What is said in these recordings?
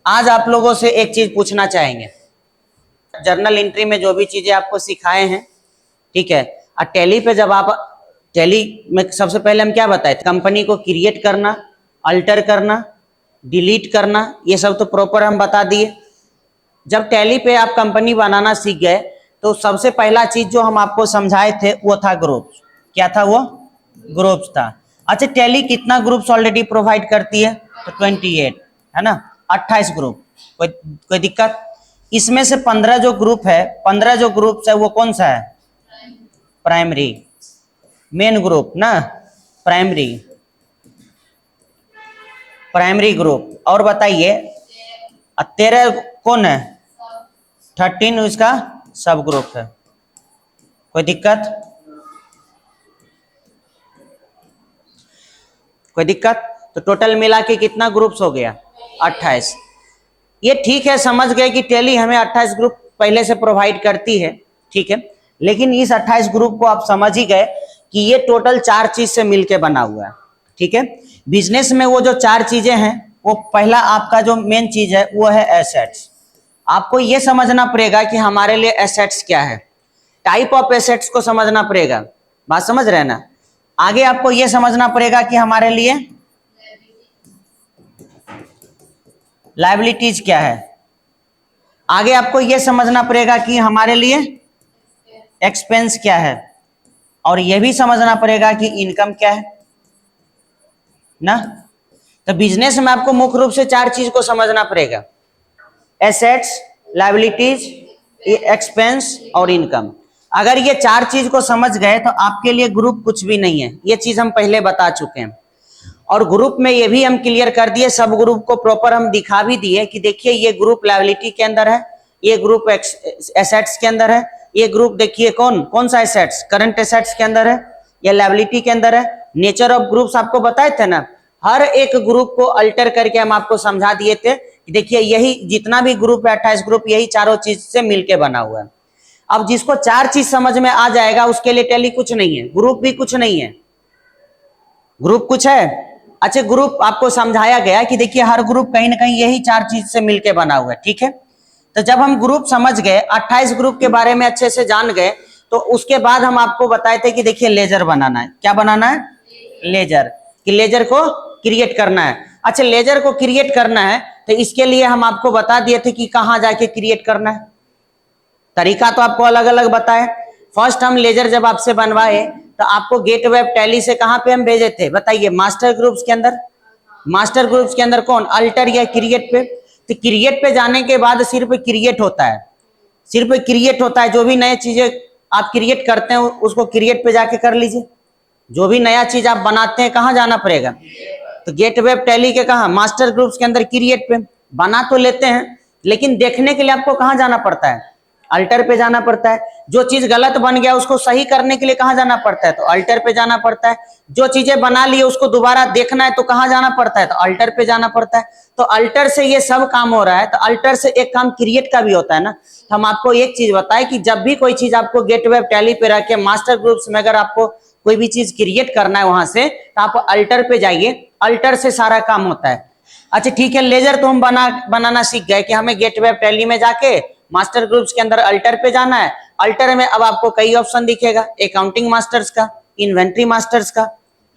आज आप लोगों से एक चीज पूछना चाहेंगे। जर्नल एंट्री में जो भी चीजें आपको सिखाए हैं, ठीक है, और टैली पे जब आप टैली में सबसे पहले हम क्या बताए थे, कंपनी को क्रिएट करना, अल्टर करना, डिलीट करना, ये सब तो प्रॉपर हम बता दिए। जब टैली पे आप कंपनी बनाना सीख गए तो सबसे पहला चीज जो हम आपको समझाए थे वो था ग्रुप्स। क्या था वो? ग्रुप्स था। अच्छा, टैली कितना ग्रुप्स ऑलरेडी प्रोवाइड करती है? तो 28 है ना, 28 ग्रुप। कोई दिक्कत? इसमें से 15 जो ग्रुप है, 15 जो ग्रुप्स है वो कौन सा है? प्राइमरी, मेन ग्रुप ना, प्राइमरी, प्राइमरी ग्रुप। और बताइए 13 कौन है? 13 इसका सब ग्रुप है। कोई दिक्कत? कोई दिक्कत? तो टोटल मिला के कितना ग्रुप्स हो गया? 28। ये ठीक है, समझ गए कि टैली हमें 28 ग्रुप पहले से प्रोवाइड करती है, ठीक है। लेकिन इस 28 ग्रुप को आप समझ ही गए कि ये टोटल 4 चीज से मिलके बना हुआ है, ठीक है। बिजनेस में वो जो 4 चीजें हैं, वो पहला आपका जो मेन चीज है वो है एसेट्स। आपको ये समझना पड़ेगा कि हमारे लिए एसेट्स क्या है, टाइप ऑफ एसेट्स को समझना पड़ेगा। बात समझ रहे हैं ना? आगे आपको ये समझना पड़ेगा कि हमारे लिए लायबिलिटीज क्या है। आगे आपको यह समझना पड़ेगा कि हमारे लिए एक्सपेंस क्या है, और यह भी समझना पड़ेगा कि इनकम क्या है ना। तो बिजनेस में आपको मुख्य रूप से 4 चीज को समझना पड़ेगा, एसेट्स, लायबिलिटीज, एक्सपेंस और इनकम। अगर ये 4 चीज को समझ गए तो आपके लिए ग्रुप कुछ भी नहीं है, ये चीज हम पहले बता चुके हैं। और ग्रुप में ये भी हम क्लियर कर दिए, सब ग्रुप को प्रॉपर हम दिखा भी दिए कि देखिए ये ग्रुप लायबिलिटी के अंदर है, ये ग्रुप एसेट्स के अंदर है, ये ग्रुप देखिए कौन कौन सा एसेट्स, करंट एसेट्स के अंदर है, ये लायबिलिटी के अंदर है। नेचर ऑफ ग्रुप्स आपको बताए थे ना, हर एक ग्रुप को अल्टर करके हम आपको समझा दिए थे कि देखिए यही जितना भी ग्रुप है 28 ग्रुप, यही चारों चीज से मिलके बना हुआ है। अब जिसको 4 चीज समझ में आ जाएगा उसके लिए टैली कुछ नहीं है, ग्रुप भी कुछ नहीं है। ग्रुप कुछ है? अच्छा, ग्रुप आपको समझाया गया कि देखिए हर ग्रुप कहीं ना कहीं यही 4 चीज से मिलके बना हुआ है, ठीक है। तो जब हम ग्रुप समझ गए, 28 ग्रुप के बारे में अच्छे से जान गए, तो उसके बाद हम आपको बताए थे कि देखिए लेजर बनाना है। क्या बनाना है? लेजर। कि लेजर को क्रिएट करना है। अच्छा, लेजर को क्रिएट करना है तो इसके लिए हम आपको बता दिए थे कि कहां जाके क्रिएट करना है। तरीका तो आपको अलग अलग बताए। फर्स्ट हम लेजर जब आपसे बनवाए तो आपको गेट वेब टैली से कहां पे हम भेजे थे बताइए? मास्टर ग्रुप्स के अंदर। मास्टर ग्रुप्स के अंदर कौन? अल्टर या क्रिएट पे। तो क्रिएट पे जाने के बाद सिर्फ क्रिएट होता है, सिर्फ क्रिएट होता है। जो भी नए चीजें आप क्रिएट करते हैं उसको क्रिएट पे जाके कर लीजिए। जो भी नया चीज आप बनाते हैं कहाँ जाना पड़ेगा? तो गेट वेब टैली के कहा? मास्टर ग्रुप्स के अंदर क्रिएट पे। बना तो लेते हैं लेकिन देखने के लिए आपको कहाँ जाना पड़ता है? अल्टर पे जाना पड़ता है। जो चीज गलत बन गया उसको सही करने के लिए कहाँ जाना पड़ता है? तो अल्टर पे जाना पड़ता है। जो चीजें बना ली उसको दोबारा देखना है तो कहाँ जाना पड़ता है? तो अल्टर पे जाना पड़ता है। तो अल्टर से ये सब काम हो रहा है, तो अल्टर से एक काम क्रिएट का भी होता है ना। तो हम आपको एक चीज बताए कि जब भी कोई चीज आपको गेट वेब टैली पे रख के मास्टर ग्रुप्स में अगर आपको कोई भी चीज क्रिएट करना है वहां से, तो आप अल्टर पे जाइए, अल्टर से सारा काम होता है। अच्छा ठीक है, लेजर तो हम बनाना सीख गए कि हमें गेट वेब टैली में जाके मास्टर ग्रुप्स के अंदर अल्टर पे जाना है। अल्टर में अब आपको कई ऑप्शन दिखेगा, अकाउंटिंग मास्टर्स का, इन्वेंट्री मास्टर्स का,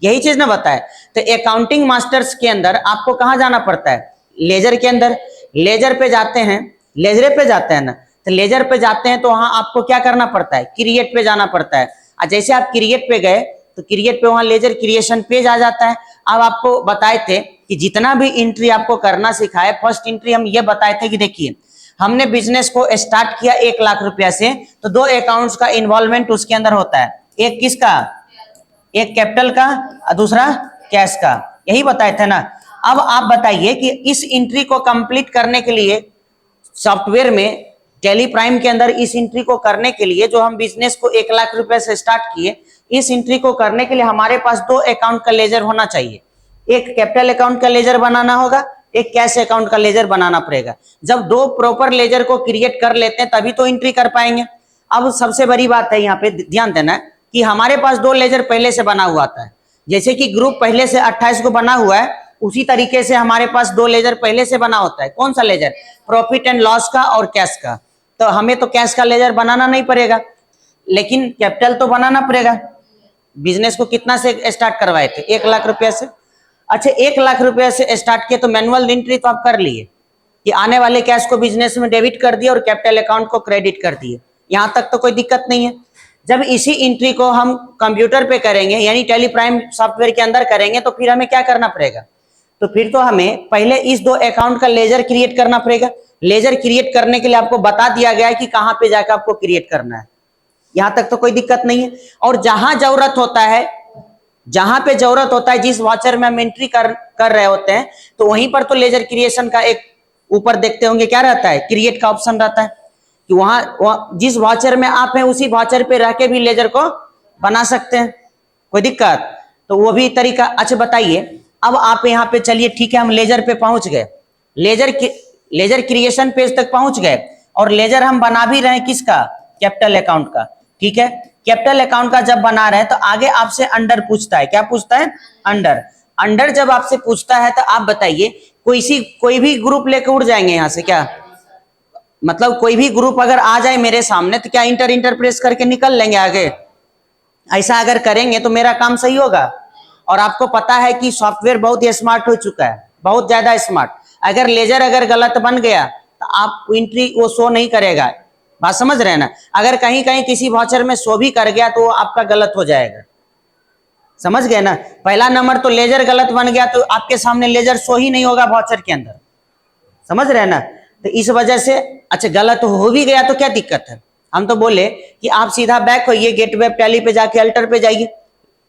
यही चीज ना बताए। तो अकाउंटिंग मास्टर्स के अंदर आपको कहाँ जाना पड़ता है? लेजर के अंदर। लेजर पे जाते हैं, लेजर पे जाते हैं ना, तो लेजर पे जाते हैं तो वहां आपको क्या करना पड़ता है? क्रिएट पे जाना पड़ता है। और जैसे आप क्रिएट पे गए तो क्रिएट पे वहां लेजर क्रिएशन पेज आ जाता है। अब आपको बताए थे कि जितना भी एंट्री आपको करना सिखाए, फर्स्ट एंट्री हम ये बताए थे कि देखिए हमने बिजनेस को स्टार्ट किया 1 लाख रुपया से, तो 2 अकाउंट्स का इन्वॉल्वमेंट उसके अंदर होता है। एक किसका? एक कैपिटल का और दूसरा कैश का, यही बताए थे ना। अब आप बताइए कि इस एंट्री को कंप्लीट करने के लिए सॉफ्टवेयर में टैली प्राइम के अंदर इस एंट्री को करने के लिए, जो हम बिजनेस को 1 लाख रुपए से स्टार्ट किए, इस एंट्री को करने के लिए हमारे पास 2 अकाउंट का लेजर होना चाहिए। एक कैपिटल अकाउंट का लेजर बनाना होगा, एक कैश अकाउंट का लेजर बनाना पड़ेगा। जब 2 प्रॉपर लेजर को क्रिएट कर लेते हैं तभी तो एंट्री कर पाएंगे। अब सबसे बड़ी बात है यहाँ पे ध्यान देना है कि हमारे पास 2 लेजर पहले से बना हुआ था। जैसे कि ग्रुप पहले से 28 को बना हुआ है, उसी तरीके से हमारे पास दो लेजर पहले से बना होता है। कौन सा लेजर? प्रॉफिट एंड लॉस का और कैश का। तो हमें तो कैश का लेजर बनाना नहीं पड़ेगा, लेकिन कैपिटल तो बनाना पड़ेगा। बिजनेस को कितना से स्टार्ट करवाए थे? 1 लाख रुपया से। अच्छा, 1 लाख रुपया से स्टार्ट किए तो मैनुअल एंट्री तो आप कर लिए कि आने वाले कैश को बिजनेस में डेबिट कर दिए और कैपिटल अकाउंट को क्रेडिट कर दिए। यहां तक तो कोई दिक्कत नहीं है। जब इसी एंट्री को हम कंप्यूटर पे करेंगे, यानी टैली प्राइम सॉफ्टवेयर के अंदर करेंगे, तो फिर हमें क्या करना पड़ेगा? तो फिर तो हमें पहले इस दो अकाउंट का लेजर क्रिएट करना पड़ेगा। लेजर क्रिएट करने के लिए आपको बता दिया गया है कि कहां पे जाकर आपको क्रिएट करना है। यहां तक तो कोई दिक्कत नहीं है। और जहां जरूरत होता है, जहां पे जरूरत होता है, जिस वाचर में हम एंट्री कर रहे होते हैं, तो वहीं पर तो लेजर क्रिएशन का एक ऊपर देखते होंगे क्या रहता है, क्रिएट का ऑप्शन रहता है कि वहां जिस वाचर में आप हैं उसी वाचर पे रह के भी लेजर को बना सकते हैं। कोई दिक्कत? तो वो भी तरीका। अच्छा बताइए, अब आप यहाँ पे चलिए, ठीक है, हम लेजर पे पहुंच गए, लेजर क्रिएशन पेज तक पहुंच गए, और लेजर हम बना भी रहे हैं किसका? कैपिटल अकाउंट का। ठीक है, कैपिटल अकाउंट का जब बना रहे हैं तो आगे आपसे अंडर पूछता है। क्या पूछता है? अंडर जब आपसे पूछता है तो आप बताइए, कोई भी ग्रुप लेकर उड़ जाएंगे यहाँ से क्या? मतलब कोई भी ग्रुप अगर आ जाए मेरे सामने तो क्या इंटर प्रेस करके निकल लेंगे आगे? ऐसा अगर करेंगे तो मेरा काम सही होगा। और आपको पता है कि सॉफ्टवेयर बहुत ही स्मार्ट हो चुका है, बहुत ज्यादा स्मार्ट। अगर लेजर अगर गलत बन गया तो आप एंट्री वो शो नहीं करेगा। बात समझ रहे हैं ना? अगर कहीं कहीं किसी वाचर में शो भी कर गया तो आपका गलत हो जाएगा। समझ गए ना? पहला नंबर तो लेजर गलत बन गया तो आपके सामने लेजर शो ही नहीं होगा वाचर के अंदर। समझ रहे हैं ना? तो इस वजह से, अच्छा गलत हो भी गया तो क्या दिक्कत है? हम तो बोले कि आप सीधा बैक होइए, गेट वेब टैली पे जाके अल्टर पे जाइए,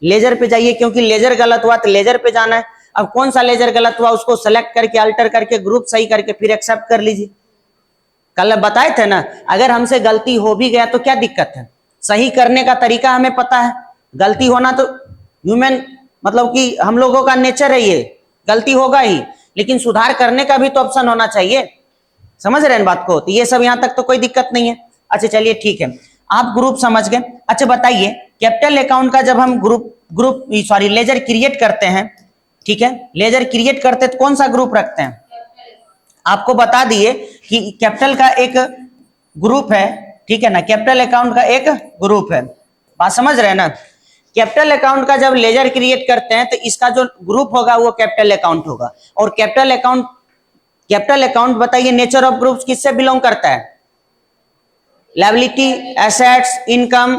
लेजर पे जाइए, क्योंकि लेजर गलत हुआ तो लेजर पे जाना है। अब कौन सा लेजर गलत हुआ उसको सेलेक्ट करके अल्टर करके ग्रुप सही करके फिर एक्सेप्ट कर लीजिए। कल बताए थे ना, अगर हमसे गलती हो भी गया तो क्या दिक्कत है? सही करने का तरीका हमें पता है। गलती होना तो ह्यूमन, मतलब कि हम लोगों का नेचर है, ये गलती होगा ही, लेकिन सुधार करने का भी तो ऑप्शन होना चाहिए। समझ रहे हैं बात को? तो ये सब यहां तक तो कोई दिक्कत नहीं है। अच्छा चलिए ठीक है, आप ग्रुप समझ गए। अच्छा बताइए, कैपिटल अकाउंट का जब हम लेजर क्रिएट करते हैं, ठीक है, लेजर क्रिएट करते तो कौन सा ग्रुप रखते हैं? आपको बता दिए कि कैपिटल का एक ग्रुप है, ठीक है ना, कैपिटल अकाउंट का एक ग्रुप है। बात समझ रहे हैं ना? कैपिटल अकाउंट का जब लेजर क्रिएट करते हैं तो इसका जो ग्रुप होगा वो कैपिटल अकाउंट होगा। और कैपिटल अकाउंट बताइए, नेचर ऑफ ग्रुप्स किससे बिलोंग करता है? लायबिलिटी, एसेट्स, इनकम,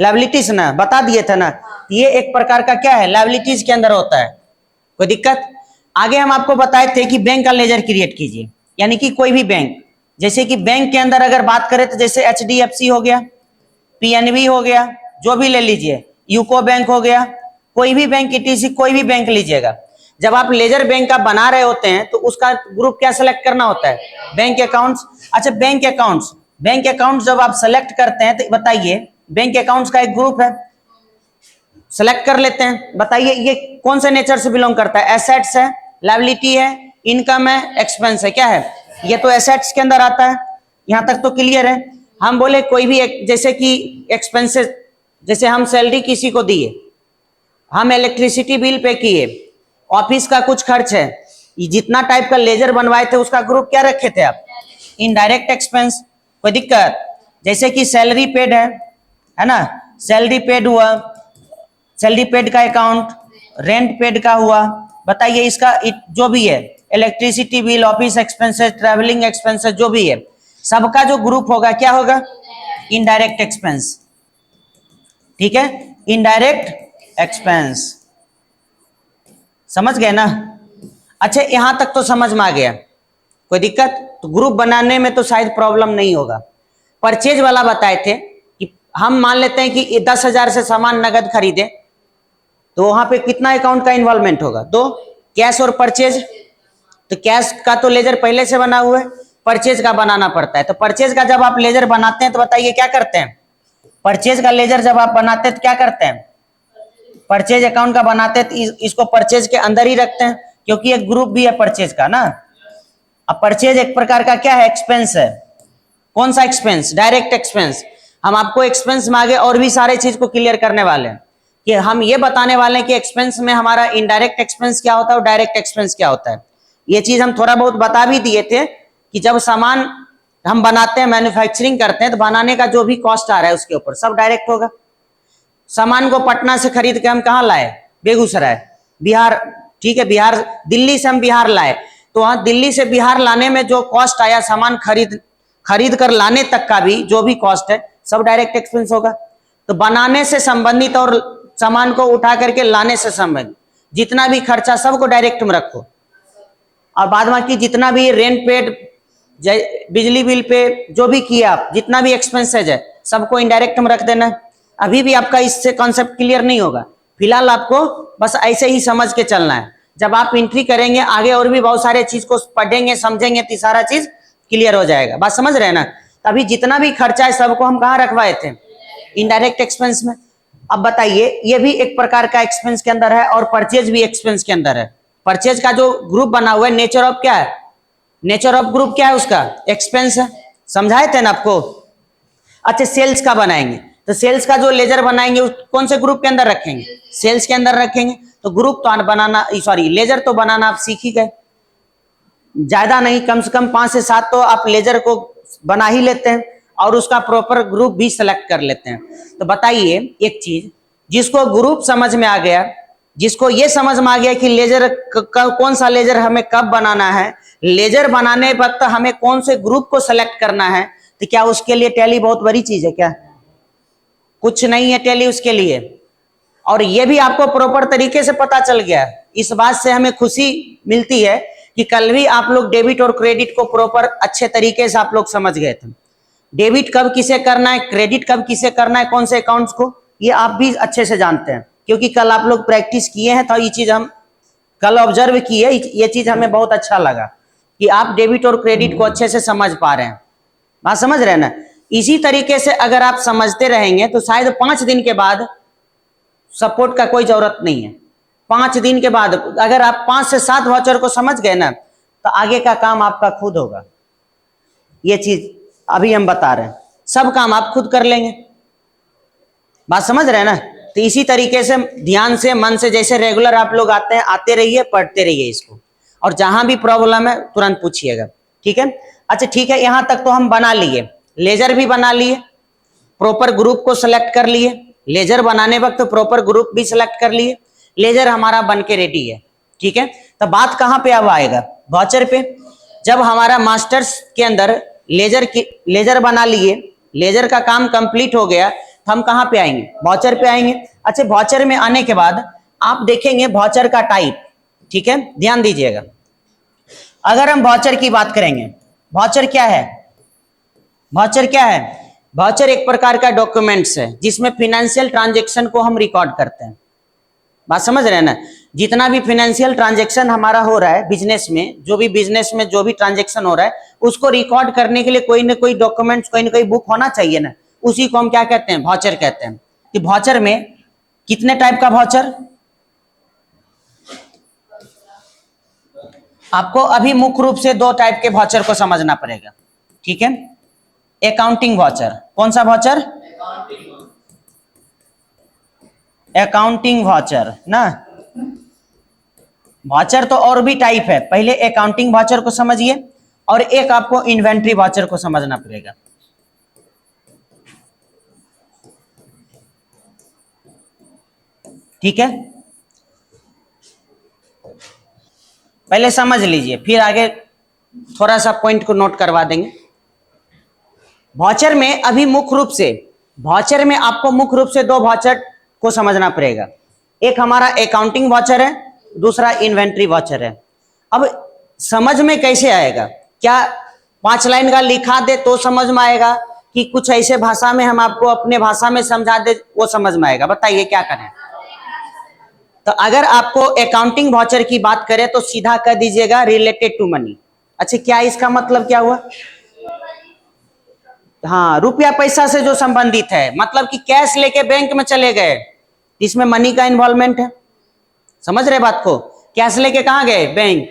लायबिलिटीज ना, बता दिए थे ना। ये एक प्रकार का क्या है? लायबिलिटीज के अंदर होता है। कोई दिक्कत? आगे हम आपको बताए थे कि बैंक का लेजर क्रिएट कीजिए, यानी कि कोई भी बैंक, जैसे कि बैंक के अंदर अगर बात करें तो जैसे HDFC हो गया, PNB हो गया, जो भी ले लीजिए, यूको बैंक हो गया, कोई भी बैंक, ETC कोई भी बैंक लीजिएगा। जब आप लेजर बैंक का बना रहे होते हैं तो उसका ग्रुप क्या सेलेक्ट करना होता है? Bank accounts. अच्छा बैंक अकाउंट्स जब आप सेलेक्ट करते हैं तो बताइए, बैंक अकाउंट्स का एक ग्रुप है, सेलेक्ट कर लेते हैं। बताइए ये कौन से नेचर से बिलोंग करता है? एसेट्स है, लायबिलिटी है, इनकम है, एक्सपेंस है। क्या है? ये तो एसेट्स के अंदर आता है। यहां तक तो क्लियर है। हम बोले कोई भी जैसे कि एक्सपेंसेस, जैसे हम सैलरी किसी को दिए, हम इलेक्ट्रिसिटी बिल पे किए, ऑफिस का कुछ खर्च है, जितना टाइप का लेजर बनवाए थे उसका ग्रुप क्या रखे थे आप? Indirect expense. कोई दिक्कत? जैसे कि सैलरी पेड है ना, सैलरी पेड हुआ, सैलरी पेड का अकाउंट, रेंट पेड का हुआ। बताइए इसका जो भी है, electricity bill, office expenses, travelling expenses, जो भी है, सबका जो ग्रुप होगा क्या होगा? Indirect expense. ठीक है, इनडायरेक्ट एक्सपेंस। समझ गए ना? अच्छा यहां तक तो समझ में आ गया। कोई दिक्कत? तो ग्रुप बनाने में तो शायद प्रॉब्लम नहीं होगा। परचेज वाला बताए थे कि हम मान लेते हैं कि 10,000 से सामान नगद खरीदे तो वहां पे कितना अकाउंट का इन्वॉल्वमेंट होगा? 2, कैश और परचेज। तो कैश का तो लेजर पहले से बना हुआ है, परचेज का बनाना पड़ता है। तो परचेज का जब आप लेजर बनाते हैं तो बताइए क्या करते हैं? परचेज का लेजर जब आप बनाते हैं तो क्या करते हैं? परचेज अकाउंट का बनाते हैं तो इसको परचेज के अंदर ही रखते हैं, क्योंकि एक ग्रुप भी है परचेज का ना। अब परचेज एक प्रकार का क्या है? एक्सपेंस है। कौन सा एक्सपेंस? Direct expense. हम आपको एक्सपेंस में आगे और भी सारे चीज को क्लियर करने वाले हैं। कि हम ये बताने वाले हैं कि एक्सपेंस में हमारा इनडायरेक्ट एक्सपेंस क्या होता है और डायरेक्ट एक्सपेंस क्या होता है। ये चीज हम थोड़ा बहुत बता भी दिए थे कि जब सामान हम बनाते हैं, मैन्युफैक्चरिंग करते हैं, तो बनाने का जो भी कॉस्ट आ रहा है उसके ऊपर सब डायरेक्ट होगा। सामान को पटना से खरीद के हम कहाँ लाए? बेगूसराय, बिहार, ठीक है, बिहार, दिल्ली से हम बिहार लाए, तो वहां दिल्ली से बिहार लाने में जो कॉस्ट आया, सामान खरीद कर लाने तक का भी जो भी कॉस्ट है, सब डायरेक्ट एक्सपेंस होगा। तो बनाने से संबंधित और सामान को उठा करके लाने से संबंधित जितना भी खर्चा सबको डायरेक्ट में रखो, और बाद बाकी जितना भी रेंट पे, बिजली बिल पे जो भी किया आप, जितना भी एक्सपेंसेज है सबको इनडायरेक्ट में रख देना। अभी भी आपका इससे कॉन्सेप्ट क्लियर नहीं होगा, फिलहाल आपको बस ऐसे ही समझ के चलना है। जब आप एंट्री करेंगे आगे और भी बहुत सारे चीज को पढ़ेंगे, समझेंगे, तो सारा चीज क्लियर हो जाएगा। बात समझ रहे हैं ना? अभी जितना भी खर्चा है सबको हम कहाँ रखवाए थे? इनडायरेक्ट एक्सपेंस में। अब बताइए, ये भी एक प्रकार का एक्सपेंस के अंदर है और परचेज भी एक्सपेंस के अंदर है। परचेज का जो ग्रुप बना हुआ है, नेचर ऑफ क्या है? नेचर ऑफ ग्रुप क्या है उसका? एक्सपेंस है। समझाए थे ना आपको? अच्छा, सेल्स का बनाएंगे तो सेल्स का जो लेजर बनाएंगे उस कौन से ग्रुप के अंदर रखेंगे? सेल्स के अंदर रखेंगे। तो ग्रुप तो बनाना, सॉरी, लेजर तो बनाना आप सीख ही गए, ज्यादा नहीं, कम से कम 5 से 7 तो आप लेजर को बना ही लेते हैं और उसका प्रॉपर ग्रुप भी सिलेक्ट कर लेते हैं। तो बताइए एक चीज, जिसको ग्रुप समझ में आ गया, जिसको ये समझ में आ गया कि लेजर कौन सा लेजर हमें कब बनाना है, लेजर बनाने वक्त हमें कौन से ग्रुप को सिलेक्ट करना है, तो क्या उसके लिए टैली बहुत बड़ी चीज है क्या? कुछ नहीं है टैली उसके लिए। और ये भी आपको प्रॉपर तरीके से पता चल गया। इस बात से हमें खुशी मिलती है कि कल भी आप लोग डेबिट और क्रेडिट को प्रॉपर अच्छे तरीके से आप लोग समझ गए थे। डेबिट कब किसे करना है, क्रेडिट कब किसे करना है, कौन से अकाउंट्स को, ये आप भी अच्छे से जानते हैं, क्योंकि कल आप लोग प्रैक्टिस किए हैं। तो ये चीज हम कल ऑब्जर्व किए, ये चीज हमें बहुत अच्छा लगा कि आप डेबिट और क्रेडिट को अच्छे से समझ पा रहे हैं। बात समझ रहे हैं ना? इसी तरीके से अगर आप समझते रहेंगे तो शायद 5 दिन के बाद सपोर्ट का कोई जरूरत नहीं है। 5 दिन के बाद अगर आप 5 से 7 वाउचर को समझ गए ना, तो आगे का काम आपका खुद होगा। ये चीज अभी हम बता रहे हैं, सब काम आप खुद कर लेंगे। बात समझ रहे हैं ना? तो इसी तरीके से ध्यान से, मन से, जैसे रेगुलर आप लोग आते हैं, आते रहिए, पढ़ते रहिए इसको, और जहां भी प्रॉब्लम है तुरंत पूछिएगा, ठीक है? अच्छा ठीक है, यहां तक तो हम बना लिए, लेजर भी बना लिए, प्रॉपर ग्रुप को सिलेक्ट कर लिए, लेजर बनाने वक्त प्रॉपर ग्रुप भी सिलेक्ट कर लिए, लेजर हमारा बन के रेडी है, ठीक है? तो बात कहां पे अब आएगा? वाउचर पे। जब हमारा मास्टर्स के अंदर लेजर बना लिए, लेजर का काम कंप्लीट हो गया, तो हम कहां पे आएंगे? वाउचर पे आएंगे। अच्छा, वाउचर में आने के बाद आप देखेंगे वाउचर का टाइप, ठीक है? ध्यान दीजिएगा, अगर हम वाउचर की बात करेंगे, वाउचर क्या है? वाउचर क्या है? वाउचर एक प्रकार का डॉक्यूमेंट्स है जिसमें फिनेंशियल ट्रांजैक्शन को हम रिकॉर्ड करते हैं। बात समझ रहे हैं ना? जितना भी फिनेंशियल ट्रांजैक्शन हमारा हो रहा है बिजनेस में, जो भी बिजनेस में जो भी ट्रांजैक्शन हो रहा है, उसको रिकॉर्ड करने के लिए कोई ना कोई डॉक्यूमेंट्स, कोई ना कोई बुक होना चाहिए ना। उसी को हम क्या कहते हैं? वाउचर कहते हैं। कि वाउचर में कितने टाइप का वाउचर? आपको अभी मुख्य रूप से 2 टाइप के वाउचर को समझना पड़ेगा, ठीक है? Accounting voucher. कौन सा वाउचर? अकाउंटिंग वाउचर ना। वाउचर तो और भी टाइप है, पहले अकाउंटिंग वाउचर को समझिए, और एक आपको इन्वेंट्री वाउचर को समझना पड़ेगा। ठीक है, पहले समझ लीजिए, फिर आगे थोड़ा सा पॉइंट को नोट करवा देंगे। वाउचर में अभी मुख्य रूप से, वाउचर में आपको मुख्य रूप से 2 वाउचर को समझना पड़ेगा। एक हमारा अकाउंटिंग वाउचर है, दूसरा इन्वेंट्री वाउचर है। अब समझ में कैसे आएगा? क्या 5 लाइन का लिखा दे तो समझ में आएगा, कि कुछ ऐसे भाषा में हम आपको अपने भाषा में समझा दे वो समझ में आएगा? बताइए क्या करें? तो अगर आपको अकाउंटिंग वाउचर की बात करें तो सीधा कह दीजिएगा रिलेटेड टू मनी। अच्छा, क्या इसका मतलब क्या हुआ? हाँ, रुपया पैसा से जो संबंधित है, मतलब कि कैश लेके बैंक में चले गए, इसमें मनी का इन्वॉल्वमेंट है। समझ रहे बात को? कैश लेके कहाँ गए? बैंक।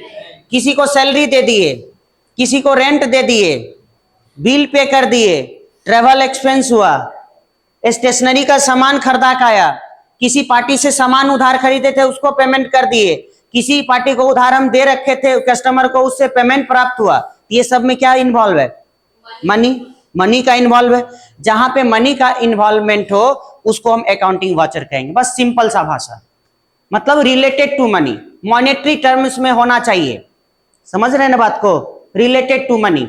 किसी को सैलरी दे दिए, किसी को रेंट दे दिए, बिल पे कर दिए, ट्रेवल एक्सपेंस हुआ, स्टेशनरी का सामान खरीदा खाया, किसी पार्टी से सामान उधार खरीदे थे, उसको पेमेंट कर दिए, किसी पार्टी को उधार हम दे रखे थे कस्टमर को, उससे पेमेंट प्राप्त हुआ, ये सब में क्या इन्वॉल्व है? मनी, मनी का इन्वॉल्व है। जहां पे मनी का इन्वॉल्वमेंट हो उसको हम अकाउंटिंग वाचर कहेंगे। बस सिंपल सा भाषा, मतलब related to money, monetary terms में होना चाहिए। समझ रहे हैं ना बात को? Related to money.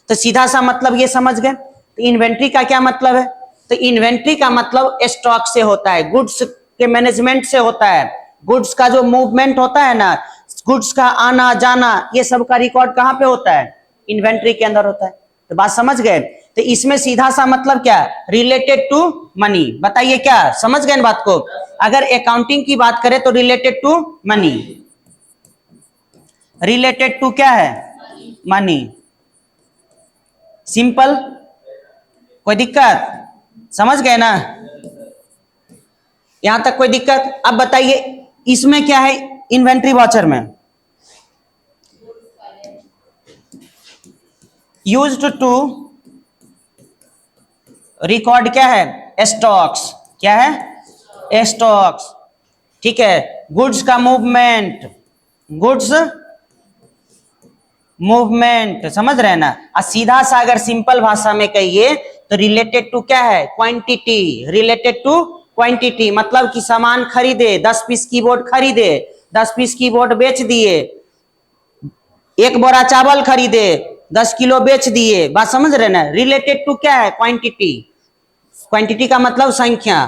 तो सीधा सा मतलब ये समझ गए। तो इन्वेंट्री का क्या मतलब है? तो इन्वेंट्री का मतलब स्टॉक से होता है, गुड्स के मैनेजमेंट से होता है, गुड्स का जो मूवमेंट होता है ना, गुड्स का आना जाना, ये सब का रिकॉर्ड कहां पे होता है? इन्वेंट्री के अंदर होता है। तो बात समझ गए? तो इसमें सीधा सा मतलब क्या? Related to money. बताइए क्या समझ गए बात को? अगर अकाउंटिंग की बात करें तो related to money, related to क्या है? मनी। सिंपल, कोई दिक्कत? समझ गए ना? यहां तक कोई दिक्कत? अब बताइए इसमें क्या है? इन्वेंट्री वाचर में यूज्ड टू रिकॉर्ड क्या है? स्टॉक्स। क्या है? स्टॉक्स। ठीक है, गुड्स का मूवमेंट, गुड्स मूवमेंट, समझ रहे हैं ना? और सीधा सा अगर सिंपल भाषा में कहिए तो रिलेटेड टू क्या है? क्वांटिटी। रिलेटेड टू क्वांटिटी मतलब कि सामान खरीदे, 10 पीस कीबोर्ड खरीदे, 10 पीस कीबोर्ड बेच दिए, 1 बोरा चावल खरीदे, 10 किलो बेच दिए। बात समझ रहे ना? रिलेटेड टू क्या है? क्वांटिटी। क्वांटिटी का मतलब संख्या।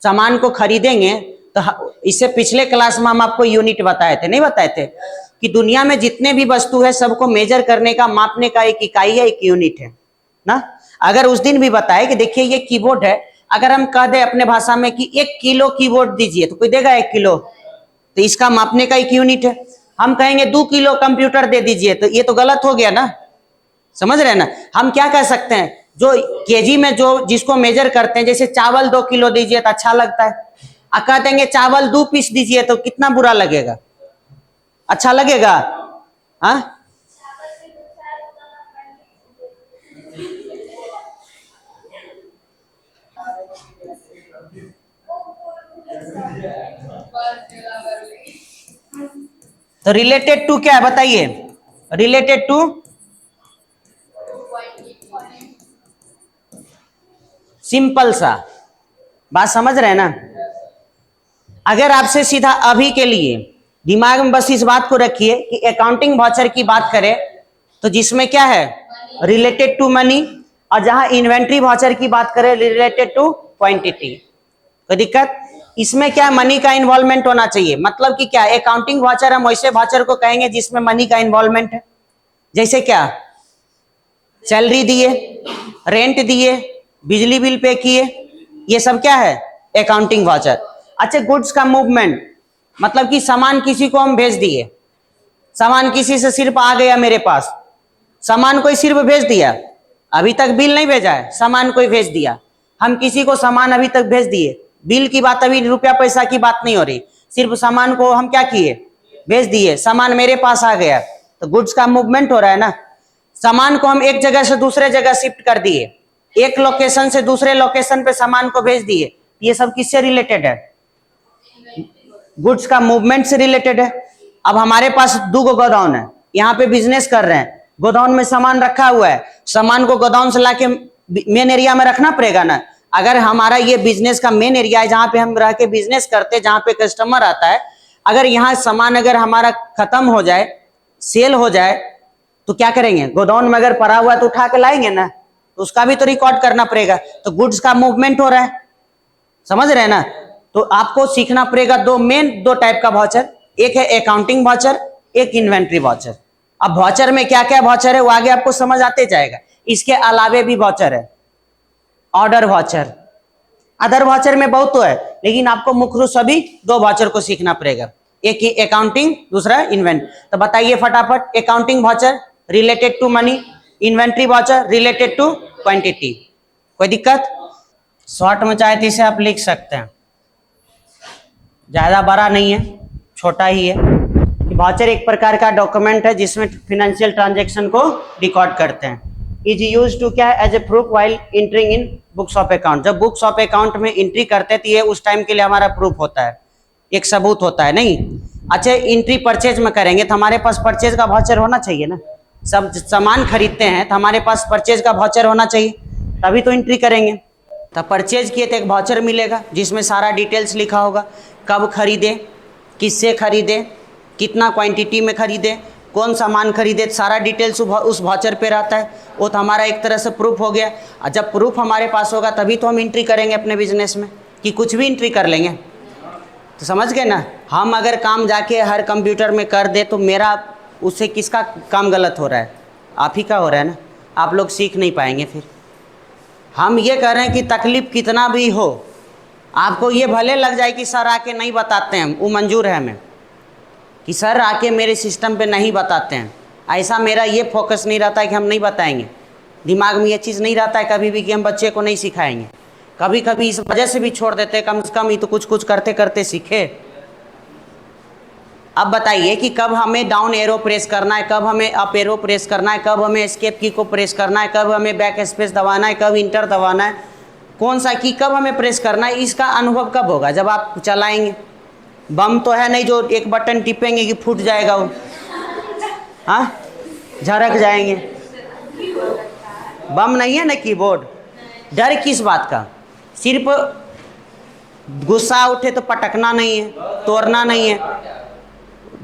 सामान को खरीदेंगे तो इससे पिछले क्लास में हम आपको यूनिट बताए थे, नहीं बताए थे? कि दुनिया में जितने भी वस्तु है सबको मेजर करने का, मापने का एक इकाई है, एक यूनिट है ना। अगर उस दिन भी बताए कि देखिए ये कीबोर्ड है, अगर हम कह दे अपने भाषा में कि 1 किलो कीबोर्ड दीजिए तो कोई देगा 1 किलो? तो इसका मापने का एक यूनिट है। हम कहेंगे 2 किलो कंप्यूटर दे दीजिए तो ये तो गलत हो गया ना। समझ रहे हैं ना? हम क्या कह सकते हैं? जो केजी में जो जिसको मेजर करते हैं, जैसे चावल 2 किलो दीजिए तो अच्छा लगता है, कह देंगे चावल 2 पीस दीजिए तो कितना बुरा लगेगा? अच्छा लगेगा? हाँ, तो रिलेटेड टू क्या है बताइए? रिलेटेड टू सिंपल सा बात समझ रहे हैं ना? अगर आपसे सीधा अभी के लिए दिमाग में बस इस बात को रखिए कि अकाउंटिंग वाचर की बात करें तो जिसमें क्या है? रिलेटेड टू मनी, और जहां इन्वेंट्री वाचर की बात करें रिलेटेड टू क्वांटिटी। कोई दिक्कत? इसमें क्या मनी का इन्वॉल्वमेंट होना चाहिए। मतलब कि क्या अकाउंटिंग वाचर हम वैसे वाचर को कहेंगे जिसमें मनी का इन्वॉल्वमेंट है। जैसे क्या? सैलरी दिए, रेंट दिए, बिजली बिल पे किए, ये सब क्या है? Accounting voucher. अच्छा, गुड्स का मूवमेंट मतलब कि सामान किसी को हम भेज दिए, सामान किसी से सिर्फ आ गया मेरे पास, सामान कोई सिर्फ भेज दिया, अभी तक बिल नहीं भेजा है, सामान कोई भेज दिया। हम किसी को सामान अभी तक भेज दिए, बिल की बात, अभी रुपया पैसा की बात नहीं हो रही, सिर्फ सामान को हम क्या किए? भेज दिए, सामान मेरे पास आ गया, तो गुड्स का मूवमेंट हो रहा है ना। सामान को हम एक जगह से दूसरे जगह शिफ्ट कर दिए, एक लोकेशन से दूसरे लोकेशन पे सामान को भेज दिए, ये सब किससे रिलेटेड है? गुड्स का मूवमेंट से रिलेटेड है। अब हमारे पास 2 गोडाउन है, यहाँ पे बिजनेस कर रहे हैं, गोडाउन में सामान रखा हुआ है, सामान को गोडाउन से लाके मेन एरिया में रखना पड़ेगा ना। अगर हमारा ये बिजनेस का मेन एरिया है जहां पे हम रह के बिजनेस करते हैं, जहां पे कस्टमर आता है, अगर यहाँ सामान अगर हमारा खत्म हो जाए, सेल हो जाए, तो क्या करेंगे? गोडाउन में अगर पड़ा हुआ है तो उठा के लाएंगे ना, तो उसका भी तो रिकॉर्ड करना पड़ेगा। तो गुड्स का मूवमेंट हो रहा है, समझ रहे हैं ना? तो आपको सीखना पड़ेगा 2 टाइप का वाचर, एक है अकाउंटिंग वाचर, एक इन्वेंट्री वाचर। अब वाचर में क्या क्या वाचर है वो आगे आपको समझ आते जाएगा। इसके अलावे भी वाचर है, ऑर्डर वाचर, अदर वाचर में बहुत तो है, लेकिन आपको मुख्य रूप सभी 2 वाचर को सीखना पड़ेगा, एक ही अकाउंटिंग, दूसरा इन्वेंट। तो बताइए फटाफट, accounting voucher related to money, inventory voucher related to quantity. कोई दिक्कत? शॉर्ट में चाहे तो इसे आप लिख सकते हैं, ज्यादा बड़ा नहीं है, छोटा ही है। वाचर एक प्रकार का डॉक्यूमेंट है जिसमें फाइनेंशियल ट्रांजैक्शन को रिकॉर्ड करते हैं। इज यूज टू क्या है, as a proof while entering in books of account. जब बुक्स ऑफ अकाउंट में एंट्री करते हैं तो ये उस टाइम के लिए हमारा प्रूफ होता है, एक सबूत होता है। नहीं, अच्छा एंट्री परचेज में करेंगे तो हमारे पास परचेज का वाउचर होना चाहिए ना, सब सामान खरीदते हैं तो हमारे पास परचेज का वाउचर होना चाहिए, तभी तो एंट्री करेंगे। तो परचेज किए तो एक वाउचर मिलेगा जिसमें सारा डिटेल्स लिखा होगा, कब खरीदे, किससे खरीदे, कितना क्वांटिटी में खरीदे, कौन सामान खरीदे, सारा डिटेल्स उस वाउचर पे रहता है। वो तो हमारा एक तरह से प्रूफ हो गया। और जब प्रूफ हमारे पास होगा तभी तो हम एंट्री करेंगे अपने बिजनेस में, कि कुछ भी एंट्री कर लेंगे। तो समझ गए ना, हम अगर काम जाके हर कंप्यूटर में कर दे तो मेरा उससे किसका काम गलत हो रहा है, आप ही का हो रहा है ना, आप लोग सीख नहीं पाएंगे। फिर हम ये कह रहे हैं कि तकलीफ कितना भी हो, आपको ये भले लग जाए कि सर आके नहीं बताते हैं, वो मंजूर है हमें कि सर आके मेरे सिस्टम पे नहीं बताते हैं, ऐसा मेरा ये फोकस नहीं रहता है कि हम नहीं बताएंगे, दिमाग में ये चीज़ नहीं रहता है कभी भी कि हम बच्चे को नहीं सिखाएंगे। कभी कभी इस वजह से भी छोड़ देते हैं, कम से कम ही तो कुछ कुछ करते करते सीखे। अब बताइए कि कब हमें डाउन एरो प्रेस करना है, कब हमें अप एरो प्रेस करना है, कब हमें एस्केप की को प्रेस करना है, कब हमें बैक स्पेस दबाना है, कब इंटर दबाना है, कौन सा की कब हमें प्रेस करना है, इसका अनुभव कब होगा, जब आप चलाएंगे। बम तो है नहीं जो एक बटन टिपेंगे कि फूट जाएगा वो, हाँ झड़क जाएंगे। बम नहीं है ना कीबोर्ड। डर किस बात का, सिर्फ गुस्सा उठे तो पटकना नहीं है, तोड़ना नहीं है।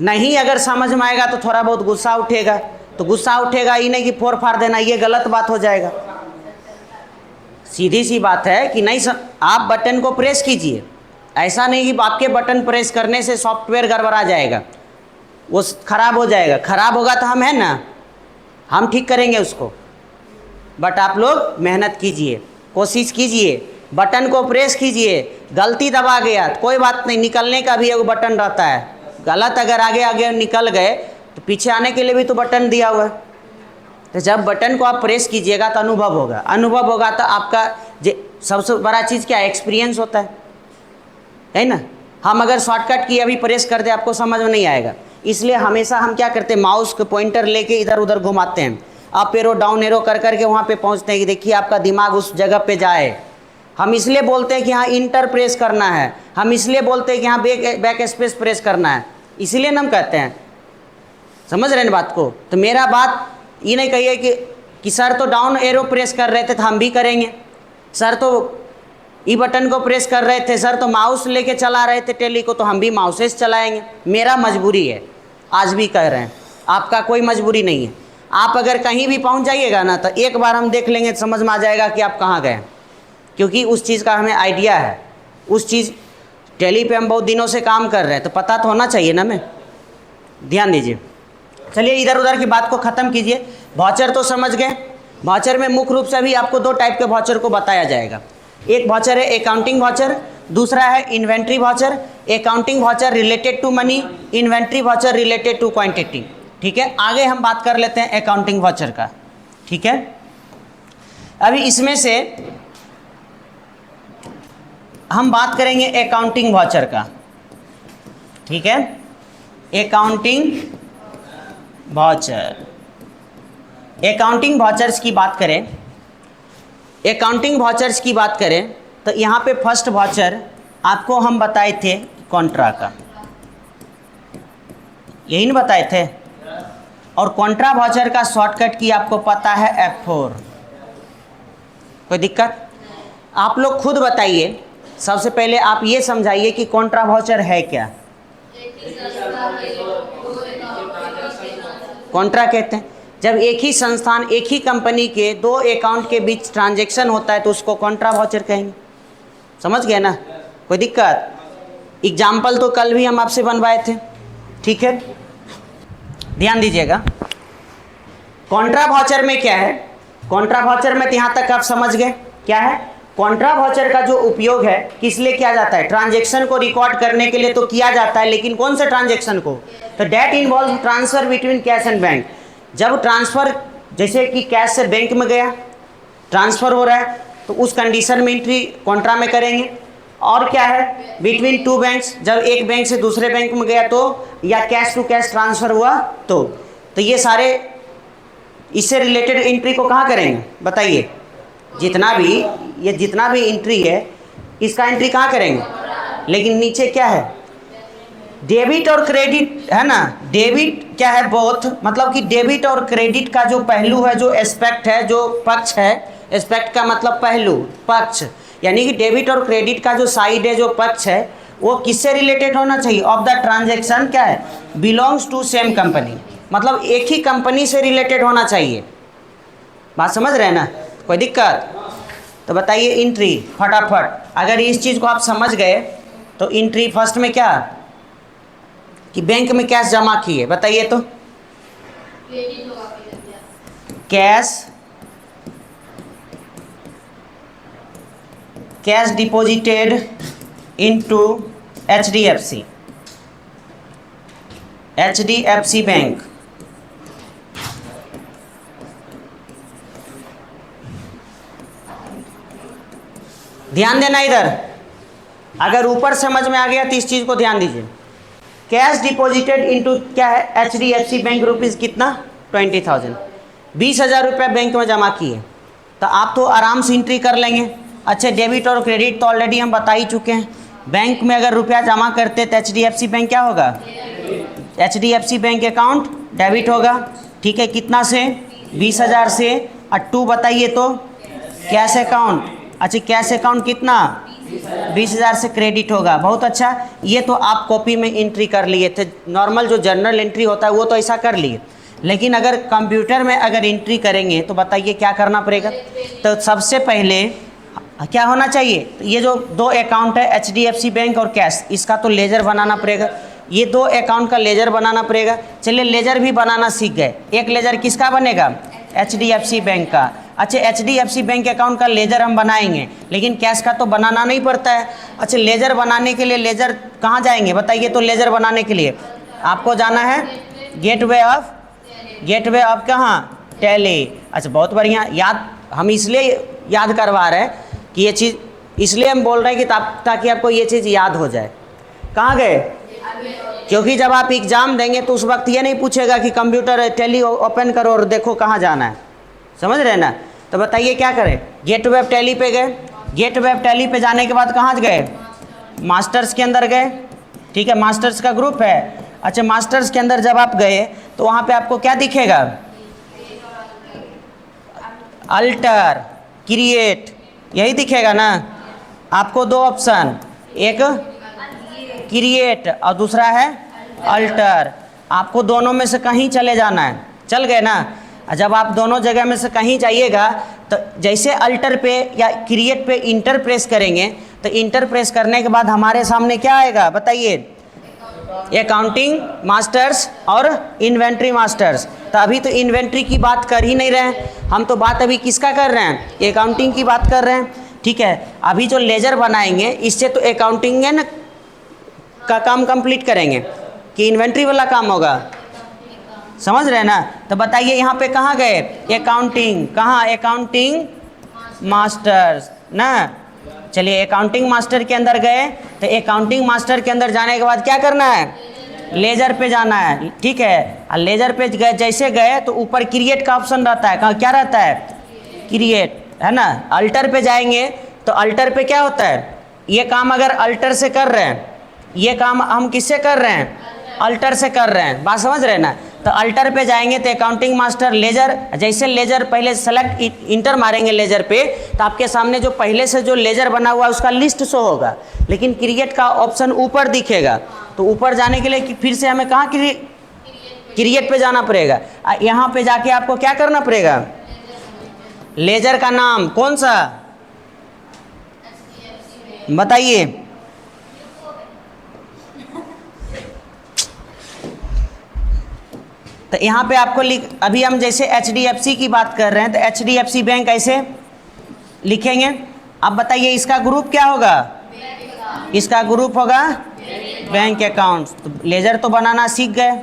नहीं अगर समझ में आएगा तो थोड़ा बहुत गुस्सा उठेगा, तो गुस्सा उठेगा ही नहीं कि फोड़ फाड़ देना, ये गलत बात हो जाएगा। सीधी सी बात है कि नहीं आप बटन को प्रेस कीजिए, ऐसा नहीं कि आपके बटन प्रेस करने से सॉफ्टवेयर गड़बड़ा जाएगा, वो खराब हो जाएगा। खराब होगा तो हम है ना, हम ठीक करेंगे उसको। बट आप लोग मेहनत कीजिए, कोशिश कीजिए, बटन को प्रेस कीजिए। गलती दबा गया तो कोई बात नहीं, निकलने का भी एक बटन रहता है। गलत अगर आगे आगे निकल गए तो पीछे आने के लिए भी तो बटन दिया हुआ है। तो जब बटन को आप प्रेस कीजिएगा तो अनुभव होगा, अनुभव होगा तो आपका सबसे बड़ा चीज़ क्या है, एक्सपीरियंस होता है ना। हम अगर शॉर्टकट की अभी प्रेस कर दे आपको समझ में नहीं आएगा, इसलिए हमेशा हम क्या करते हैं, माउस के पॉइंटर लेके इधर उधर घुमाते हैं, अप एरो डाउन एरो कर करके वहाँ पे पहुँचते हैं कि देखिए आपका दिमाग उस जगह पे जाए। हम इसलिए बोलते हैं कि हाँ इंटर प्रेस करना है, हम इसलिए बोलते हैं कि हाँ बैक स्पेस प्रेस करना है, इसीलिए हम कहते हैं। समझ रहे हैं बात को। तो मेरा बात ये नहीं कहिए कि सर तो डाउन एरो प्रेस कर रहे थे तो हम भी करेंगे, सर तो ई बटन को प्रेस कर रहे थे, सर तो माउस लेके चला रहे थे टेली को तो हम भी माउस से चलाएंगे। मेरा मजबूरी है, आज भी कह रहे हैं, आपका कोई मजबूरी नहीं है। आप अगर कहीं भी पहुंच जाइएगा ना तो एक बार हम देख लेंगे तो समझ में आ जाएगा कि आप कहाँ गए, क्योंकि उस चीज़ का हमें आइडिया है। उस चीज़ टेली पे हम बहुत दिनों से काम कर रहे हैं तो पता तो होना चाहिए ना। हमें ध्यान दीजिए। चलिए इधर उधर की बात को ख़त्म कीजिए। वाउचर तो समझ गए। वाउचर में मुख्य रूप से अभी आपको दो टाइप के वाउचर को बताया जाएगा। एक वाउचर है अकाउंटिंग वाउचर, दूसरा है inventory voucher. Accounting voucher related to money, inventory voucher related to quantity. ठीक है, आगे हम बात कर लेते हैं अकाउंटिंग वाउचर का। ठीक है, अभी इसमें से हम बात करेंगे अकाउंटिंग वाउचर का। ठीक है, अकाउंटिंग वाउचर। अकाउंटिंग वाउचर्स की बात करें, अकाउंटिंग वाउचर्स की बात करें तो यहाँ पे फर्स्ट वाउचर आपको हम बताए थे कॉन्ट्रा का, यही ना बताए थे। और कॉन्ट्रा वाउचर का शॉर्टकट की आपको पता है F4। कोई दिक्कत? आप लोग खुद बताइए, सबसे पहले आप ये समझाइए कि कॉन्ट्रा वाउचर है क्या। कॉन्ट्रा कहते हैं जब एक ही संस्थान एक ही कंपनी के दो अकाउंट के बीच ट्रांजैक्शन होता है तो उसको कॉन्ट्रा वाउचर कहेंगे। समझ गए ना? कोई दिक्कत? एग्जाम्पल तो कल भी हम आपसे बनवाए थे। ठीक है, ध्यान दीजिएगा। कॉन्ट्रा वाउचर में क्या है, कॉन्ट्रा वाउचर में तो यहाँ तक आप समझ गए क्या है। कॉन्ट्रा वाउचर का जो उपयोग है किस लिए किया जाता है, ट्रांजैक्शन को रिकॉर्ड करने के लिए तो किया जाता है, लेकिन कौन से ट्रांजैक्शन को, तो that involve transfer between cash and bank. जब ट्रांसफर जैसे कि कैश से बैंक में गया, ट्रांसफर हो रहा है तो उस कंडीशन में एंट्री कॉन्ट्रा में करेंगे। और क्या है, बिटवीन टू बैंक्स, जब एक बैंक से दूसरे बैंक में गया तो, या कैश टू कैश ट्रांसफर हुआ तो ये सारे इससे रिलेटेड एंट्री को कहाँ करेंगे बताइए? जितना भी एंट्री है इसका एंट्री कहाँ करेंगे? लेकिन नीचे क्या है? डेबिट और क्रेडिट है ना। डेबिट क्या है? बोथ, मतलब कि डेबिट और क्रेडिट का जो पहलू है, जो एस्पेक्ट है, जो पक्ष है, एस्पेक्ट का मतलब पहलू, पक्ष, यानी कि डेबिट और क्रेडिट का जो साइड है, जो पक्ष है, वो किससे रिलेटेड होना चाहिए? ऑफ द ट्रांजैक्शन क्या है? बिलोंग्स टू सेम कंपनी, मतलब एक ही कंपनी से रिलेटेड होना चाहिए। बात समझ रहे हैं ना? कोई दिक्कत? तो बताइए एंट्री फटाफट। अगर इस चीज़ को आप समझ गए तो एंट्री फर्स्ट में क्या कि बैंक में कैश जमा किए, बताइए तो cash deposited into HDFC bank. ध्यान देना इधर, अगर ऊपर समझ में आ गया तो इस चीज को ध्यान दीजिए। कैश डिपॉजिटेड इनटू क्या है? एचडीएफसी बैंक, रुपीज़ कितना? 20,000, 20,000 रुपये बैंक में जमा किए, तो आप तो आराम से एंट्री कर लेंगे। अच्छा, डेबिट और क्रेडिट तो ऑलरेडी हम बता ही चुके हैं। बैंक में अगर रुपया जमा करते तो एचडीएफसी बैंक क्या होगा? एचडीएफसी बैंक अकाउंट डेबिट होगा। ठीक है, कितना से? 20,000 से। और 2 बताइए तो कैश अकाउंट। अच्छा, कैश अकाउंट कितना? 20,000 से क्रेडिट होगा। बहुत अच्छा, ये तो आप कॉपी में एंट्री कर लिए थे। नॉर्मल जो जनरल एंट्री होता है वो तो ऐसा कर लिए, लेकिन अगर कंप्यूटर में अगर एंट्री करेंगे तो बताइए क्या करना पड़ेगा? तो सबसे पहले क्या होना चाहिए? तो ये जो 2 अकाउंट है, एचडीएफसी बैंक और कैश, इसका तो लेजर बनाना पड़ेगा। ये 2 अकाउंट का लेजर बनाना पड़ेगा। चलिए लेजर भी बनाना सीख गए। एक लेजर किसका बनेगा? एचडीएफसी बैंक का। अच्छा, एचडीएफसी बैंक अकाउंट का लेजर हम बनाएंगे, लेकिन कैश का तो बनाना नहीं पड़ता है। अच्छा, लेजर बनाने के लिए लेजर कहाँ जाएंगे बताइए? तो लेजर बनाने के लिए आपको जाना है गेटवे ऑफ कहाँ? टैली। अच्छा, बहुत बढ़िया। याद हम इसलिए याद करवा रहे हैं कि ये चीज़, इसलिए हम बोल रहे हैं कि ताकि आपको ये चीज़ याद हो जाए। कहाँ गए? क्योंकि जब आप एग्ज़ाम देंगे तो उस वक्त ये नहीं पूछेगा कि कंप्यूटर टैली ओपन करो और देखो कहाँ जाना है। समझ रहे हैं ना? तो बताइए क्या करें? गेटवे ऑफ टैली पे गए। गेटवे ऑफ टैली पे जाने के बाद कहाँ गए? मास्टर्स के अंदर गए। ठीक है, मास्टर्स का ग्रुप है। अच्छा, मास्टर्स के अंदर जब आप गए तो वहाँ पे आपको क्या दिखेगा? अल्टर, क्रिएट, यही दिखेगा ना? आपको 2 ऑप्शन, एक क्रिएट और दूसरा है अल्टर। आपको दोनों में से कहीं चले जाना है। चल गए ना? जब आप दोनों जगह में से कहीं जाइएगा तो जैसे अल्टर पे या क्रिएट पे इंटर प्रेस करेंगे तो इंटर प्रेस करने के बाद हमारे सामने क्या आएगा बताइए? अकाउंटिंग मास्टर्स और इन्वेंट्री मास्टर्स। तो अभी तो इन्वेंट्री की बात कर ही नहीं रहे हैं हम, तो बात अभी किसका कर रहे हैं? अकाउंटिंग की बात कर रहे हैं। ठीक है, अभी जो लेजर बनाएंगे इससे तो अकाउंटिंग है ना का काम कंप्लीट करेंगे कि इन्वेंट्री वाला काम होगा? समझ रहे हैं ना? तो बताइए यहाँ पे कहाँ गए? अकाउंटिंग। कहाँ? अकाउंटिंग मास्टर्स ना। चलिए अकाउंटिंग मास्टर के अंदर गए, तो अकाउंटिंग मास्टर के अंदर जाने के बाद क्या करना है? लेजर पे जाना है। ठीक है, और लेजर पे गए, जैसे गए तो ऊपर क्रिएट का ऑप्शन रहता है। कहाँ क्या रहता है? क्रिएट, है ना? अल्टर पे जाएंगे तो अल्टर पे क्या होता है? ये काम अगर अल्टर से कर रहे हैं, ये काम हम किससे कर रहे हैं? अल्टर से कर रहे हैं। बात समझ रहे हैं ना? तो अल्टर पे जाएंगे तो अकाउंटिंग मास्टर लेजर, जैसे लेजर पहले सेलेक्ट इंटर मारेंगे लेजर पे तो आपके सामने जो पहले से जो लेजर बना हुआ है उसका लिस्ट शो होगा, लेकिन क्रिएट का ऑप्शन ऊपर दिखेगा। तो ऊपर जाने के लिए फिर से हमें कहाँ क्रिएट पे जाना पड़ेगा। यहाँ पे जाके आपको क्या करना पड़ेगा? लेजर का नाम कौन सा बताइए? तो यहाँ पे आपको अभी हम जैसे एचडीएफसी की बात कर रहे हैं तो एचडीएफसी बैंक ऐसे लिखेंगे। अब बताइए इसका ग्रुप क्या होगा? इसका ग्रुप होगा बैंक अकाउंट। तो लेजर तो बनाना सीख गए,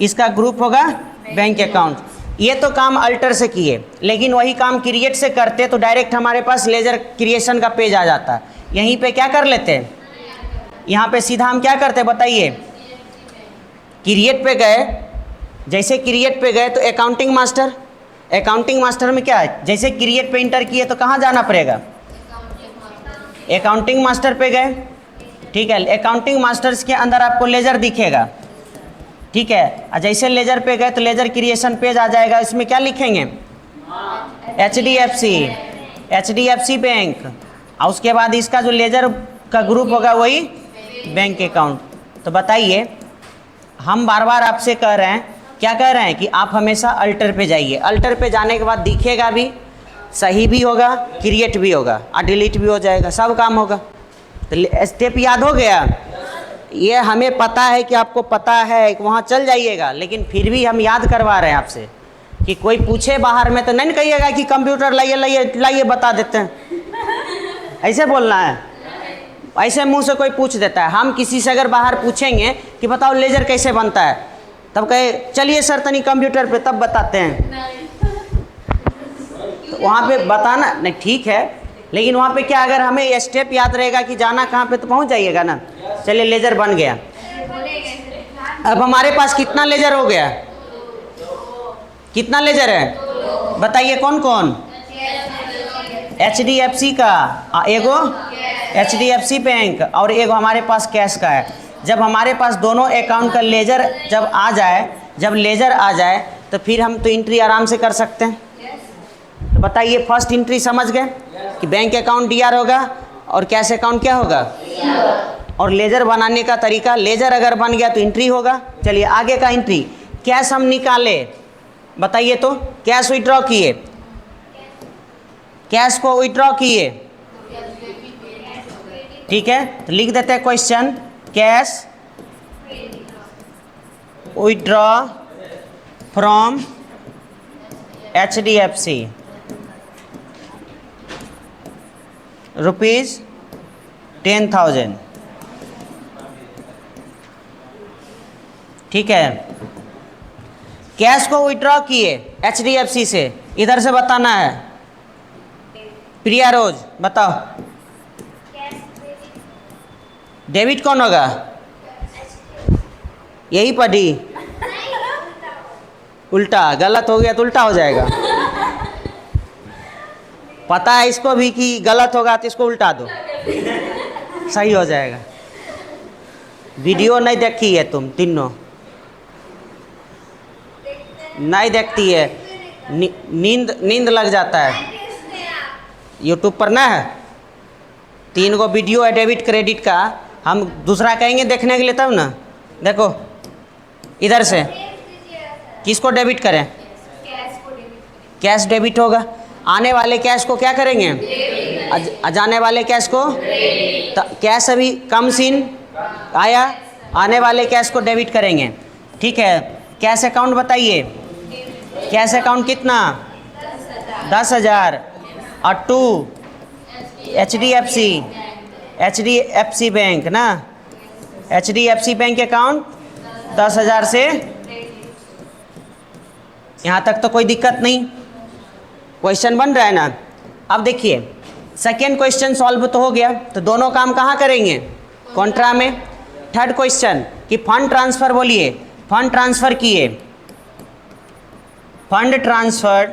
इसका ग्रुप होगा बैंक अकाउंट। ये तो काम अल्टर से किए, लेकिन वही काम क्रिएट से करते तो डायरेक्ट हमारे पास लेजर क्रिएशन का पेज आ जाता। यहीं पे क्या कर लेते हैं? यहाँ पे सीधा हम क्या करते बताइए? क्रिएट पे गए, जैसे क्रिएट पे गए तो अकाउंटिंग मास्टर, अकाउंटिंग मास्टर में क्या है, जैसे क्रिएट पे इंटर किए तो कहाँ जाना पड़ेगा, अकाउंटिंग मास्टर पे गए। ठीक है, अकाउंटिंग मास्टर्स के अंदर आपको लेजर दिखेगा। ठीक है, और जैसे लेजर पे गए तो लेजर क्रिएशन पेज आ जाएगा। इसमें क्या लिखेंगे, एचडीएफसी बैंक, और उसके बाद इसका जो लेजर का ग्रुप होगा वही बैंक अकाउंट। तो बताइए, हम बार बार आपसे कह रहे हैं, क्या कह रहे हैं कि आप हमेशा अल्टर पे जाइए। अल्टर पे जाने के बाद दिखेगा भी, सही भी होगा, क्रिएट भी होगा और डिलीट भी हो जाएगा, सब काम होगा। तो स्टेप याद हो गया। ये हमें पता है कि आपको पता है, वहाँ चल जाइएगा, लेकिन फिर भी हम याद करवा रहे हैं आपसे कि कोई पूछे बाहर में तो नहीं कहिएगा कि कंप्यूटर लाइए लाइए लाइए बता देते हैं, ऐसे बोलना है। ऐसे मुंह से कोई पूछ देता है। हम किसी से अगर बाहर पूछेंगे कि बताओ लेजर कैसे बनता है, तब कहे चलिए सर तनी कंप्यूटर पे, तब बताते हैं। तो वहाँ पे बताना नहीं ठीक है, लेकिन वहाँ पे क्या, अगर हमें स्टेप याद रहेगा कि जाना कहाँ पे तो पहुँच जाइएगा ना। चलिए लेजर बन गया। अब हमारे पास कितना लेजर हो गया, कितना लेजर है बताइए, कौन कौन, एचडीएफसी का, एगो एचडीएफसी बैंक, और एगो हमारे पास कैश का है। जब हमारे पास दोनों अकाउंट का लेजर जब आ जाए, जब लेजर आ जाए तो फिर हम तो एंट्री आराम से कर सकते हैं। तो बताइए, फर्स्ट एंट्री समझ गए कि बैंक अकाउंट डीआर होगा और कैश अकाउंट क्या होगा, और लेजर बनाने का तरीका, लेजर अगर बन गया तो एंट्री होगा। चलिए आगे का एंट्री, कैश हम निकाले, बताइए तो, कैश विड्रॉ किए, कैश को विड्रॉ किए। ठीक है, तो लिख देते हैं question, cash withdraw from HDFC rupees 10,000। ठीक है, कैश को विड्रॉ किए एचडीएफसी से, इधर से बताना है। प्रिया रोज बताओ, डेबिट कौन होगा, यही पढ़ी, उल्टा, गलत हो गया तो उल्टा हो जाएगा। पता है इसको भी कि गलत होगा तो इसको उल्टा दो, सही हो जाएगा। वीडियो नहीं देखी है तुम तीनों, नहीं देखती है, नींद लग जाता है। यूट्यूब पर ना है, 3 गो वीडियो है डेबिट क्रेडिट का, हम दूसरा कहेंगे देखने के लिए तब ना। देखो इधर से, किसको डेबिट करें, कैश डेबिट होगा। आने वाले कैश को क्या करेंगे, जाने वाले कैश को, कैश अभी कम सीन आया, आने वाले कैश को डेबिट करेंगे। ठीक है, कैश अकाउंट बताइए, कैश अकाउंट कितना, 10,000, और 2 एचडीएफसी बैंक ना, एचडीएफसी बैंक अकाउंट 10,000 से, यहाँ तक तो कोई दिक्कत नहीं, क्वेश्चन बन रहा है ना। अब देखिए सेकेंड क्वेश्चन सॉल्व तो हो गया, तो दोनों काम कहाँ करेंगे, कॉन्ट्रा में। थर्ड क्वेश्चन कि फंड ट्रांसफ़र, बोलिए, फंड ट्रांसफ़र किए, फंड ट्रांसफर्ड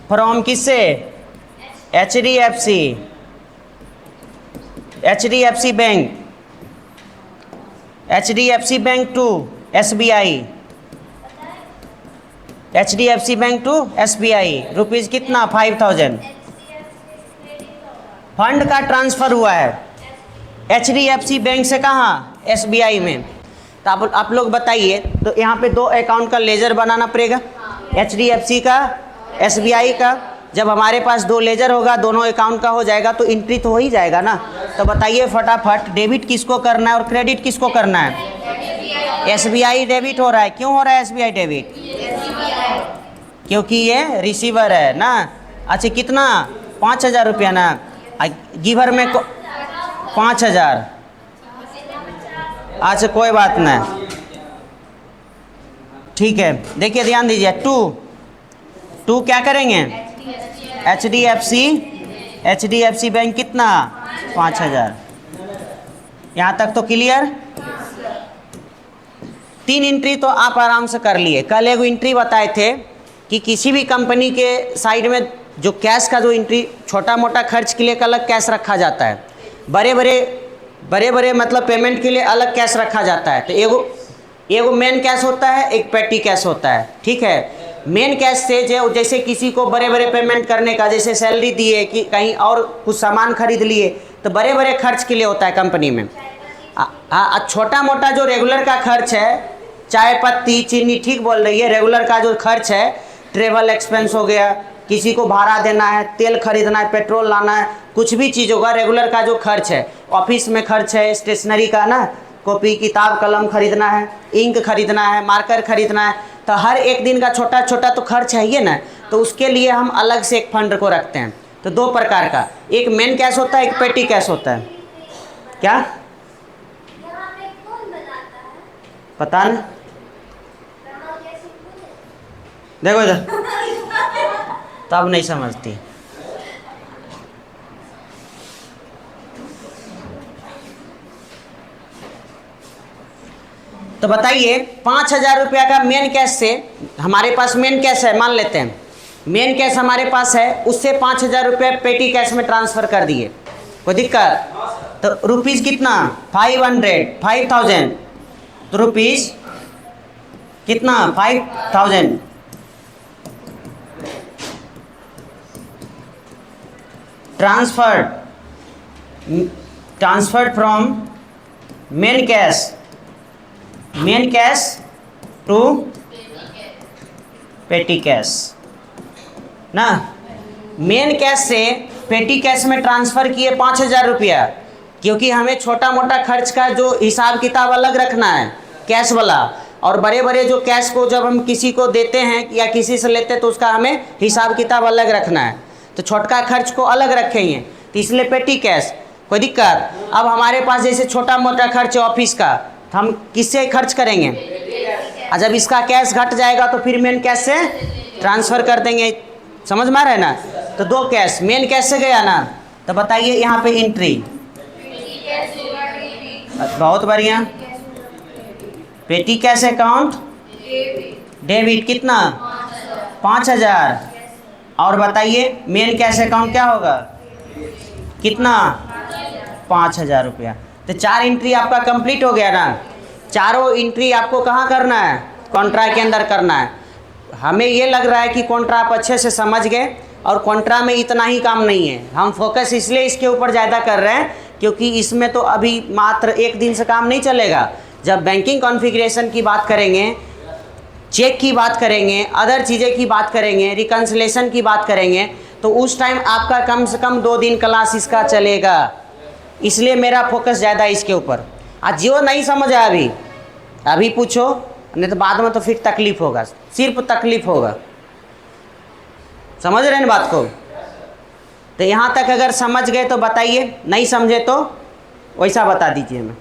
फ्रॉम किससे, HDFC bank, HDFC bank to SBI, HDFC bank to SBI, rupees कितना, 5,000। फंड का ट्रांसफ़र हुआ है एचडीएफसी बैंक से कहाँ, एसबीआई में। तो आप लोग बताइए, तो यहाँ पे 2 अकाउंट का लेजर बनाना पड़ेगा, एचडीएफसी का, एसबीआई का। जब हमारे पास 2 लेजर होगा, दोनों अकाउंट का हो जाएगा, तो एंट्री तो हो ही जाएगा ना। तो बताइए फटाफट, डेबिट किसको करना है और क्रेडिट किसको करना है, एसबीआई डेबिट हो रहा है। क्यों हो रहा है एसबीआई डेबिट, क्योंकि ये रिसीवर है ना। अच्छा कितना, 5,000 रुपया ना, गिवर में 5,000। अच्छा कोई बात नहीं, ठीक है। देखिए ध्यान दीजिए, टू क्या करेंगे, एचडीएफसी बैंक कितना, 5,000। यहाँ तक तो क्लियर। 3 एंट्री तो आप आराम से कर लिए। कल एक एंट्री बताए थे कि किसी भी कंपनी के साइड में जो कैश का जो एंट्री छोटा मोटा खर्च के लिए अलग कैश रखा जाता है, बड़े बड़े मतलब पेमेंट के लिए अलग कैश रखा जाता है। तो एगो मेन कैश होता है, एक पेटी कैश होता है, ठीक है। मेन कैश से जो जैसे किसी को बड़े बड़े पेमेंट करने का, जैसे सैलरी दिए कि कहीं और कुछ सामान खरीद लिए, तो बड़े बड़े खर्च के लिए होता है कंपनी में। छोटा मोटा जो रेगुलर का खर्च है, चाय पत्ती चीनी, ठीक बोल रही है, रेगुलर का जो खर्च है, ट्रेवल एक्सपेंस हो गया, किसी को भाड़ा देना है, तेल खरीदना है, पेट्रोल लाना है, कुछ भी चीज़ होगा, रेगुलर का जो खर्च है, ऑफिस में खर्च है, स्टेशनरी का ना, कॉपी किताब कलम खरीदना है, इंक खरीदना है, मार्कर खरीदना है, तो हर एक दिन का छोटा छोटा तो खर्च है ही ना। तो उसके लिए हम अलग से एक फंड को रखते हैं। तो 2 प्रकार का, एक मेन कैश होता है, एक पेटी कैश होता है। क्या पता नहीं, देखो इधर, तब नहीं समझती। तो बताइए 5,000 रुपया का मेन कैश से, हमारे पास मेन कैश है, मान लेते हैं मेन कैश हमारे पास है, उससे 5,000 रुपये पेटी कैश में ट्रांसफ़र कर दिए, कोई दिक्कत? तो रुपीज़ कितना, 5,000, तो रुपीज़ कितना, 5,000 transferred from main cash to petty cash ना। मेन कैश से पेटी कैश में ट्रांसफ़र किए 5,000 रुपया, क्योंकि हमें छोटा मोटा खर्च का जो हिसाब किताब अलग रखना है कैश वाला, और बड़े बड़े जो कैश को जब हम किसी को देते हैं या किसी से लेते हैं तो उसका हमें हिसाब किताब अलग रखना है। तो छोटका खर्च को अलग रखेंगे, तो इसलिए पेटी कैश, कोई दिक्कत? अब हमारे पास जैसे छोटा मोटा खर्च है ऑफिस का, तो हम किससे खर्च करेंगे? और जब इसका कैश घट जाएगा तो फिर मेन कैश से ट्रांसफ़र कर देंगे, समझ में आ रहा है ना। तो 2 कैश, मेन कैश से गया ना, तो बताइए यहाँ पे एंट्री, बहुत बढ़िया, पेटी कैश अकाउंट डेबिट कितना, 5,000, और बताइए मेन कैश अकाउंट क्या होगा, कितना, 5,000 रुपया। तो 4 एंट्री आपका कंप्लीट हो गया ना। चारों एंट्री आपको कहाँ करना है, कॉन्ट्रा के अंदर करना है। हमें ये लग रहा है कि कॉन्ट्रा आप अच्छे से समझ गए, और कॉन्ट्रा में इतना ही काम नहीं है, हम फोकस इसलिए इसके ऊपर ज़्यादा कर रहे हैं क्योंकि इसमें तो अभी मात्र 1 दिन से काम नहीं चलेगा। जब बैंकिंग कॉन्फ़िगरेशन की बात करेंगे, चेक की बात करेंगे, अदर चीज़ें की बात करेंगे, रिकन्सिलेशन की बात करेंगे, तो उस टाइम आपका कम से कम 2 दिन क्लास इसका चलेगा। इसलिए मेरा फोकस ज़्यादा इसके ऊपर। आज जो नहीं समझ आया अभी पूछो, नहीं तो बाद में तो फिर तकलीफ होगा, सिर्फ तकलीफ होगा। समझ रहे हैं बात को? तो यहाँ तक अगर समझ गए तो बताइए, नहीं समझे तो वैसा बता दीजिए हमें।